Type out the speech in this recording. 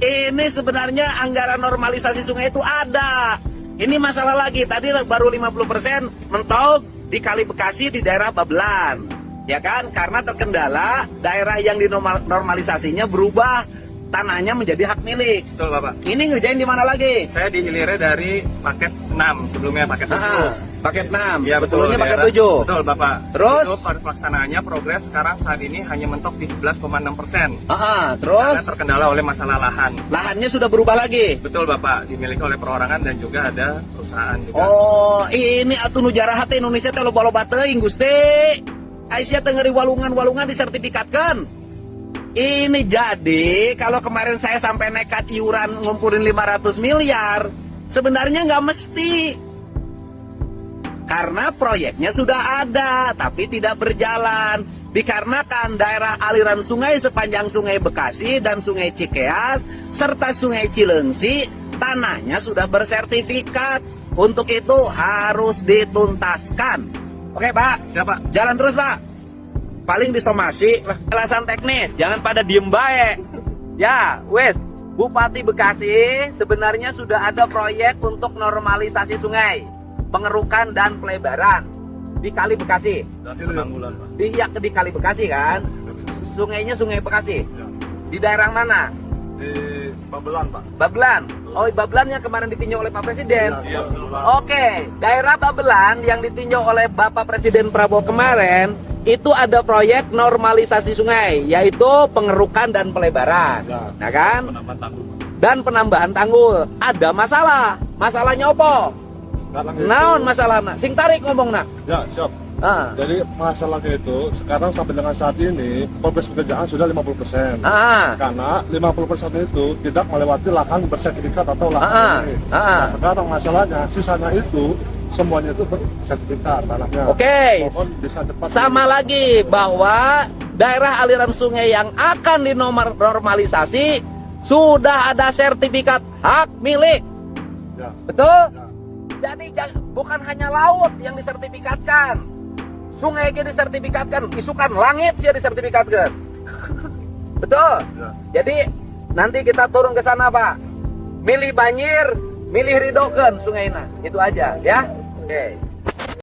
Ini sebenarnya anggaran normalisasi sungai itu ada. Ini masalah lagi, tadi baru 50% mentok di Kali Bekasi di daerah Babelan. Ya kan, karena terkendala daerah yang dinormalisasinya berubah tanahnya menjadi hak milik. Betul Bapak. Ini ngerjain di mana lagi? Saya dihilirnya dari paket 6, sebelumnya paket 7. Paket 6, Ya, sebelumnya betul, paket daerah. 7. Betul Bapak. Terus? Itu pelaksanaannya progres sekarang saat ini hanya mentok di 11,6%. Terus? Karena terkendala oleh masalah lahan. Lahannya sudah berubah lagi. Betul Bapak, dimiliki oleh perorangan dan juga ada perusahaan juga. Oh, ini atuh nu jaraha teh Indonesia teh loba-loba teuing Gusti. Aisyah teh ngeri walungan-walungan disertifikatkan. Ini jadi kalau kemarin saya sampai nekat iuran ngumpulin 500 miliar, sebenarnya nggak mesti. Karena proyeknya sudah ada, tapi tidak berjalan. Dikarenakan daerah aliran sungai sepanjang Sungai Bekasi dan Sungai Cikeas, serta Sungai Cilengsi, tanahnya sudah bersertifikat. Untuk itu harus dituntaskan. Oke Pak, Siapa? jalan terus Pak. Paling disomasi lah. Alasan teknis, jangan pada diem baik. Ya, wes, Bupati Bekasi sebenarnya sudah ada proyek untuk normalisasi sungai, pengerukan dan pelebaran di Kali Bekasi. Dan penanggulan Pak. Di Kali Bekasi kan? Sungainya Sungai Bekasi. Di daerah mana? Di Babelan, Pak. Babelan. Oh, Babelan yang kemarin ditinjau oleh Pak Presiden. Iya, betul Pak. Oke, daerah Babelan yang ditinjau oleh Bapak Presiden Prabowo kemarin itu ada proyek normalisasi sungai, yaitu pengerukan dan pelebaran, nah kan? Penambahan tanggul. Dan penambahan tanggul. Ada masalah. Masalahnya apa? Sekarang itu, Naon masalahnya? Sing tarik ngomong nak. ya, siap. Jadi masalahnya itu sekarang sampai dengan saat ini progres pekerjaan sudah 50%. Karena 50% itu tidak melewati lahan bersertifikat atau lahan sendiri. Nah, sekarang masalahnya sisanya itu semuanya itu bersertifikat tanahnya. Oke. Mohon bisa cepat. Sama lagi bahwa daerah aliran sungai yang akan dinormalisasi sudah ada sertifikat hak milik. Ya. Betul? Ya. Jadi bukan hanya laut yang disertifikatkan. Sungai ge disertifikatkan, isukan langit sih disertifikatkan. Betul? Ya. Jadi nanti kita turun ke sana, Pak. Milih banjir, milih ridokeun sungaina. Itu aja ya. Oke.